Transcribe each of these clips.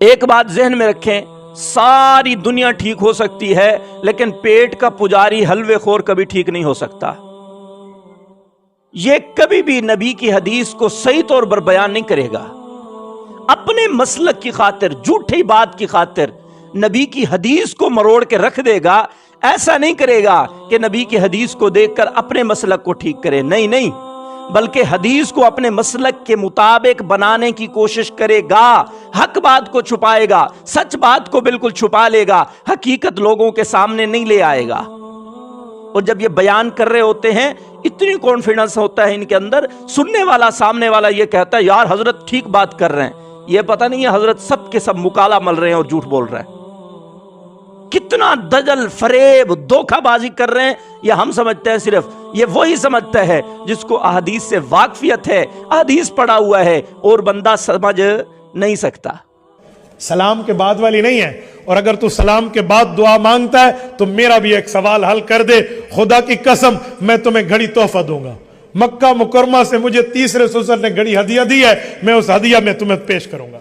ایک بات ذہن میں رکھیں، ساری دنیا ٹھیک ہو سکتی ہے لیکن پیٹ کا پجاری حلوے خور کبھی ٹھیک نہیں ہو سکتا۔ یہ کبھی بھی نبی کی حدیث کو صحیح طور پر بیان نہیں کرے گا، اپنے مسلک کی خاطر، جھوٹی بات کی خاطر نبی کی حدیث کو مروڑ کے رکھ دے گا۔ ایسا نہیں کرے گا کہ نبی کی حدیث کو دیکھ کر اپنے مسلک کو ٹھیک کرے، نہیں، بلکہ حدیث کو اپنے مسلک کے مطابق بنانے کی کوشش کرے گا، حق بات کو چھپائے گا، سچ بات کو بالکل چھپا لے گا، حقیقت لوگوں کے سامنے نہیں لے آئے گا۔ اور جب یہ بیان کر رہے ہوتے ہیں اتنی کانفیڈنس ہوتا ہے ان کے اندر، سننے والا سامنے والا یہ کہتا ہے یار حضرت ٹھیک بات کر رہے ہیں، یہ پتہ نہیں ہے حضرت سب کے سب مکالا مل رہے ہیں اور جھوٹ بول رہے ہیں۔ کتنا دجل، فریب، دھوکہ بازی کر رہے ہیں، یہ ہم سمجھتے ہیں صرف، یہ وہی سمجھتا ہے جس کو احادیث سے واقفیت ہے، احادیث پڑھا ہوا ہے، اور بندہ سمجھ نہیں سکتا۔ سلام کے بعد والی نہیں ہے، اور اگر تو سلام کے بعد دعا مانگتا ہے تو میرا بھی ایک سوال حل کر دے، خدا کی قسم میں تمہیں گھڑی تحفہ دوں گا، مکہ مکرمہ سے مجھے تیسرے سسر نے گھڑی ہدیہ دی ہے، میں اس ہدیہ میں تمہیں پیش کروں گا۔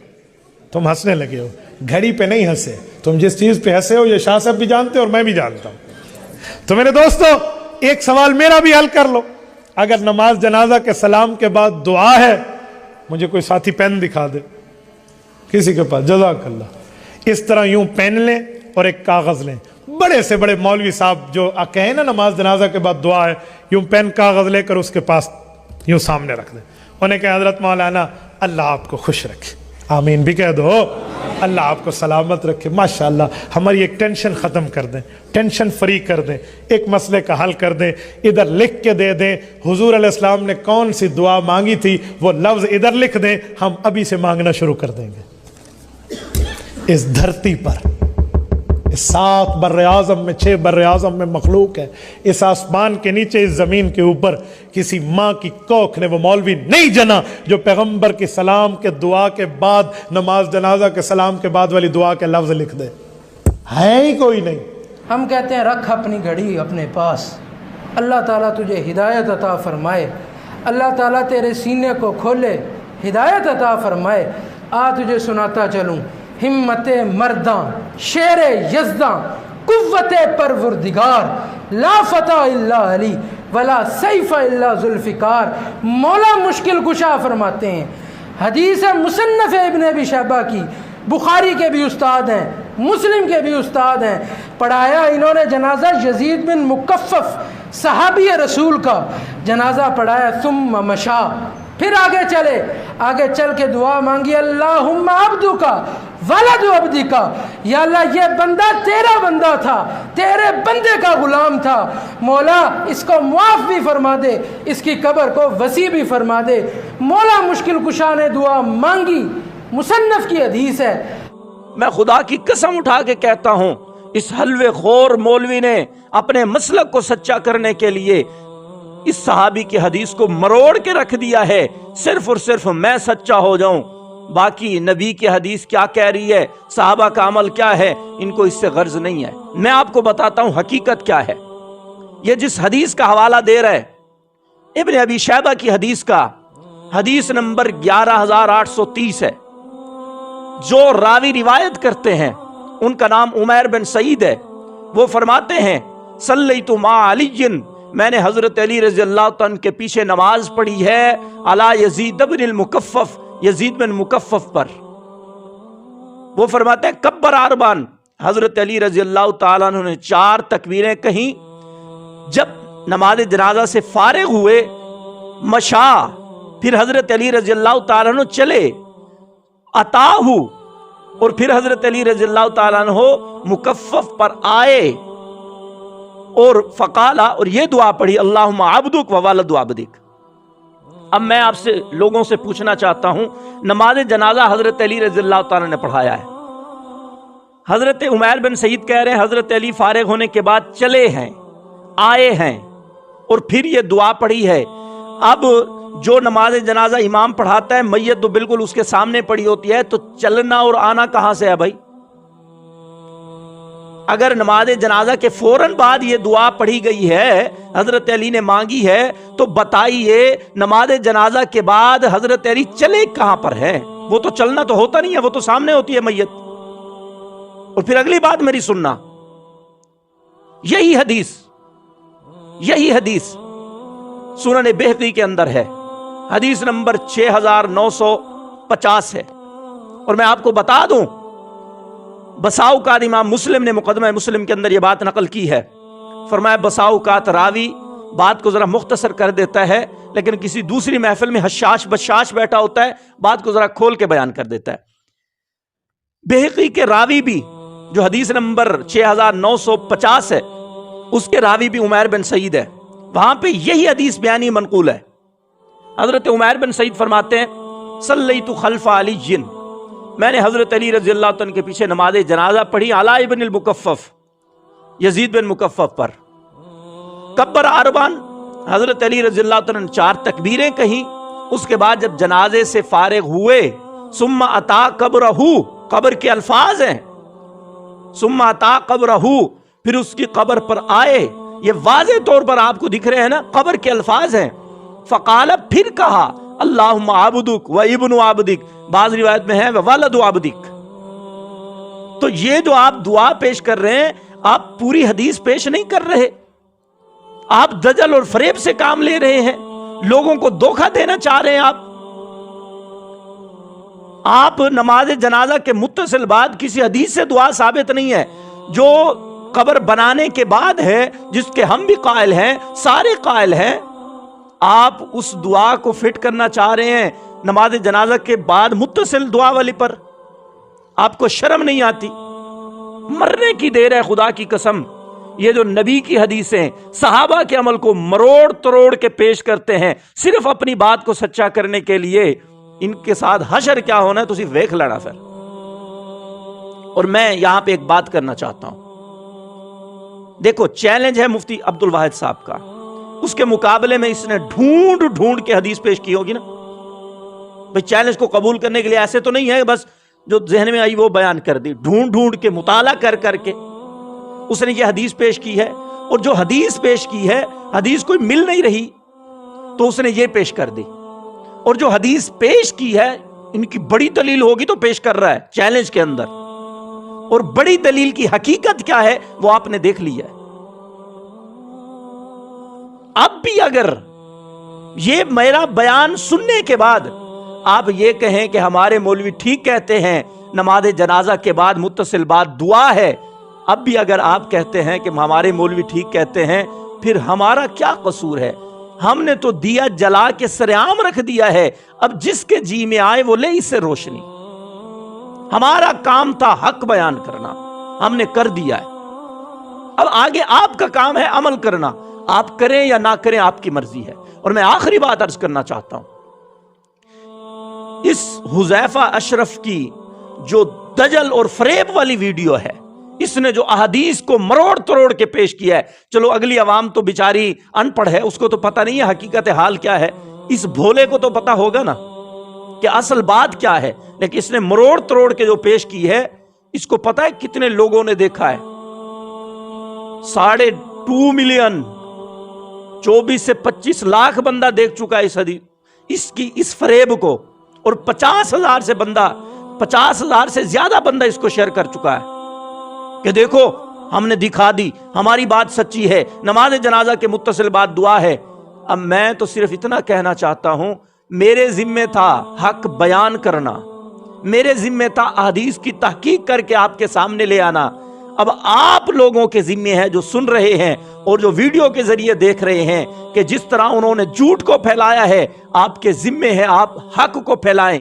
تم ہنسنے لگے ہو، گھڑی پہ نہیں ہنسے، تم جس چیز پہ ہنسے ہو یہ شاہ صاحب بھی جانتے اور میں بھی جانتا ہوں۔ تو میرے دوستو ایک سوال میرا بھی حل کر لو، اگر نماز جنازہ کے سلام کے بعد دعا ہے، مجھے کوئی ساتھی پین دکھا دے کسی کے پاس، جزاک اللہ۔ اس طرح یوں پین لیں اور ایک کاغذ لیں، بڑے سے بڑے مولوی صاحب جو کہیں نا نماز جنازہ کے بعد دعا ہے، یوں پین کاغذ لے کر اس کے پاس یوں سامنے رکھ دیں، انہیں کہیں حضرت مولانا اللہ آپ کو خوش رکھے، آمین بھی کہہ دو، اللہ آپ کو سلامت رکھے، ماشاءاللہ ہماری ایک ٹینشن ختم کر دیں، ٹینشن فری کر دیں، ایک مسئلے کا حل کر دیں، ادھر لکھ کے دے دیں حضور علیہ السلام نے کون سی دعا مانگی تھی، وہ لفظ ادھر لکھ دیں، ہم ابھی سے مانگنا شروع کر دیں گے۔ اس دھرتی پر، اس 7 بر اعظم میں 6 بر اعظم میں مخلوق ہے، اس آسمان کے نیچے، اس زمین کے اوپر کسی ماں کی کوکھ نے وہ مولوی نہیں جنا جو پیغمبر کی سلام کے دعا کے بعد، نماز جنازہ کے سلام کے بعد والی دعا کے لفظ لکھ دے، ہے ہی کوئی نہیں۔ ہم کہتے ہیں رکھ اپنی گھڑی اپنے پاس، اللہ تعالیٰ تجھے ہدایت عطا فرمائے، اللہ تعالیٰ تیرے سینے کو کھولے، ہدایت عطا فرمائے۔ تجھے سناتا چلوں، ہمت مرداں، شیر یزداں، قوت پروردگار، لا فتح الا علی ولا سیف الا ذوالفقار۔ مولا مشکل کشا فرماتے ہیں، حدیث مصنف ابن ابی شیبہ کی، بخاری کے بھی استاد ہیں، مسلم کے بھی استاد ہیں، پڑھایا انہوں نے جنازہ یزید بن مکفف صحابی رسول کا جنازہ پڑھایا، ثم مشا، پھر آگے چل کے دعا مانگی، اللہم عبدکا ولد عبدکا، یا اللہ یہ بندہ تیرا بندہ تھا، تیرے بندے کا غلام تھا، مولا اس کو معاف بھی فرما دے، اس کی قبر کو وسیع بھی فرما دے۔ مولا مشکل کشا نے دعا مانگی، مصنف کی حدیث ہے۔ میں خدا کی قسم اٹھا کے کہتا ہوں اس حلوے خور مولوی نے اپنے مسلک کو سچا کرنے کے لیے اس صحابی کی حدیث کو مروڑ کے رکھ دیا ہے، صرف اور صرف میں سچا ہو جاؤں، باقی نبی کی حدیث کیا کہہ رہی ہے، صحابہ کا عمل کیا ہے، ان کو اس سے غرض نہیں ہے۔ میں آپ کو بتاتا ہوں حقیقت کیا ہے۔ یہ جس حدیث کا حوالہ دے رہا ہے ابن ابی شیبہ کی حدیث کا، حدیث نمبر 11830 ہے، جو راوی روایت کرتے ہیں ان کا نام عمیر بن سعید ہے، وہ فرماتے ہیں صلیت مع علی، میں نے حضرت علی رضی اللہ عنہ کے پیچھے نماز پڑھی ہے، علی یزید بن المکفف، یزید بن مکفف پر۔ وہ فرماتے ہیں کبر اربعا، حضرت علی رضی اللہ تعالیٰ عنہ نے 4 تکبیریں کہیں، جب نماز جنازہ سے فارغ ہوئے، مشا، پھر حضرت علی رضی اللہ تعالیٰ عنہ چلے، اتاہو، اور پھر حضرت علی رضی اللہ تعالیٰ عنہ مکفف پر آئے، اور فقالا، اور یہ دعا پڑھی، اللہم عبدک و ولد عبدک۔ اب میں آپ سے لوگوں سے پوچھنا چاہتا ہوں، نماز جنازہ حضرت علی رضی اللہ تعالیٰ نے پڑھایا ہے، حضرت عمیر بن سعید کہہ رہے ہیں حضرت علی فارغ ہونے کے بعد چلے ہیں، آئے ہیں، اور پھر یہ دعا پڑھی ہے۔ اب جو نماز جنازہ امام پڑھاتا ہے، میت تو بالکل اس کے سامنے پڑی ہوتی ہے، تو چلنا اور آنا کہاں سے ہے بھائی؟ اگر نماز جنازہ کے فوراً بعد یہ دعا پڑھی گئی ہے، حضرت علی نے مانگی ہے، تو بتائیے نماز جنازہ کے بعد حضرت علی چلے کہاں پر ہیں؟ وہ تو چلنا تو ہوتا نہیں ہے, وہ تو سامنے ہوتی ہے میت. اور پھر اگلی بات میری سننا, یہی حدیث سنن بہقی کے اندر ہے, حدیث نمبر 6950 ہے. اور میں آپ کو بتا دوں, بسا اوقات امام مسلم نے مقدمہ مسلم کے اندر یہ بات نقل کی ہے. فرمایا بسا اوقات راوی بات کو ذرا مختصر کر دیتا ہے, لیکن کسی دوسری محفل میں حشاش بشاش بیٹھا ہوتا ہے, بات کو ذرا کھول کے بیان کر دیتا ہے. بہقی کے راوی بھی جو حدیث نمبر 6950 ہے, اس کے راوی بھی عمیر بن سعید ہے. وہاں پہ یہی حدیث بیانی منقول ہے. حضرت عمیر بن سعید فرماتے ہیں صلیت خلف علی جن, میں نے حضرت علی رضی اللہ عنہ کے پیچھے نماز جنازہ پڑھی علی بن المکفف, یزید بن مکفف پر. کبر اربعن, حضرت علی رضی اللہ عنہ نے 4 تکبیریں کہیں. اس کے بعد جب جنازے سے فارغ ہوئے, ثم اتا قبرہ, قبر کے الفاظ ہیں, ثم اتا قبرہ, پھر اس کی قبر پر آئے. یہ واضح طور پر آپ کو دکھ رہے ہیں نا, قبر کے الفاظ ہیں. فقال, پھر کہا اللہم عبدک و ابن عبدک, بعض روایت میں ہے ولد عبدک. تو یہ جو آپ دعا پیش کر رہے ہیں, آپ پوری حدیث پیش نہیں کر رہے, آپ دجل اور فریب سے کام لے رہے ہیں, لوگوں کو دھوکہ دینا چاہ رہے ہیں. آپ نماز جنازہ کے متصل بعد کسی حدیث سے دعا ثابت نہیں ہے, جو قبر بنانے کے بعد ہے, جس کے ہم بھی قائل ہیں, سارے قائل ہیں. آپ اس دعا کو فٹ کرنا چاہ رہے ہیں نماز جنازہ کے بعد متصل دعا والی پر. آپ کو شرم نہیں آتی؟ مرنے کی دیر ہے خدا کی قسم. یہ جو نبی کی حدیثیں صحابہ کے عمل کو مروڑ تروڑ کے پیش کرتے ہیں صرف اپنی بات کو سچا کرنے کے لیے, ان کے ساتھ حشر کیا ہونا ہے تو صرف ویکھ لڑا پھر. اور میں یہاں پہ ایک بات کرنا چاہتا ہوں. دیکھو چیلنج ہے مفتی عبد الواحد صاحب کا, اس کے مقابلے میں اس نے ڈھونڈ کے حدیث پیش کی ہوگی نا. بھئی چیلنج کو قبول کرنے کے لیے ایسے تو نہیں ہے بس جو ذہن میں آئی وہ بیان کر دی, ڈھونڈ کے مطالعہ کر کے اس نے یہ حدیث پیش کی ہے. اور جو حدیث پیش کی ہے, حدیث کوئی مل نہیں رہی تو اس نے یہ پیش کر دی. اور جو حدیث پیش کی ہے ان کی بڑی دلیل ہوگی تو پیش کر رہا ہے چیلنج کے اندر, اور بڑی دلیل کی حقیقت کیا ہے وہ آپ نے دیکھ لیا ہے. اب بھی اگر یہ میرا بیان سننے کے بعد آپ یہ کہیں کہ ہمارے مولوی ٹھیک کہتے ہیں نماز جنازہ کے بعد متصل بعد دعا ہے, اب بھی اگر آپ کہتے ہیں کہ ہمارے مولوی ٹھیک کہتے ہیں, پھر ہمارا کیا قصور ہے؟ ہم نے تو دیا جلا کے سرعام رکھ دیا ہے, اب جس کے جی میں آئے وہ لے اس سے روشنی. ہمارا کام تھا حق بیان کرنا, ہم نے کر دیا ہے. اب آگے آپ کا کام ہے عمل کرنا, آپ کریں یا نہ کریں آپ کی مرضی ہے. اور میں آخری بات عرض کرنا چاہتا ہوں, اس حذیفہ اشرف کی جو دجل اور فریب والی ویڈیو ہے, اس نے جو احادیث کو مروڑ تروڑ کے پیش کیا ہے, چلو اگلی عوام تو بیچاری ان پڑھ ہے, اس کو تو پتہ نہیں ہے حقیقت حال کیا ہے. اس بھولے کو تو پتہ ہوگا نا کہ اصل بات کیا ہے, لیکن اس نے مروڑ تروڑ کے جو پیش کی ہے, اس کو پتہ ہے کتنے لوگوں نے دیکھا ہے؟ 2.5 ملین, 24 سے 25 لاکھ بندہ دیکھ چکا ہے اس حدیث اس فریب کو, اور 50,000 سے زیادہ بندہ اس کو شیئر کر چکا ہے کہ دیکھو ہم نے دکھا دی, ہماری بات سچی ہے, نماز جنازہ کے متصل بعد دعا ہے. اب میں تو صرف اتنا کہنا چاہتا ہوں, میرے ذمہ تھا حق بیان کرنا, میرے ذمہ تھا احادیث کی تحقیق کر کے آپ کے سامنے لے آنا. اب آپ لوگوں کے ذمہ ہے جو سن رہے ہیں اور جو ویڈیو کے ذریعے دیکھ رہے ہیں کہ جس طرح انہوں نے جھوٹ کو پھیلایا ہے, آپ کے ذمہ ہے آپ حق کو پھیلائیں.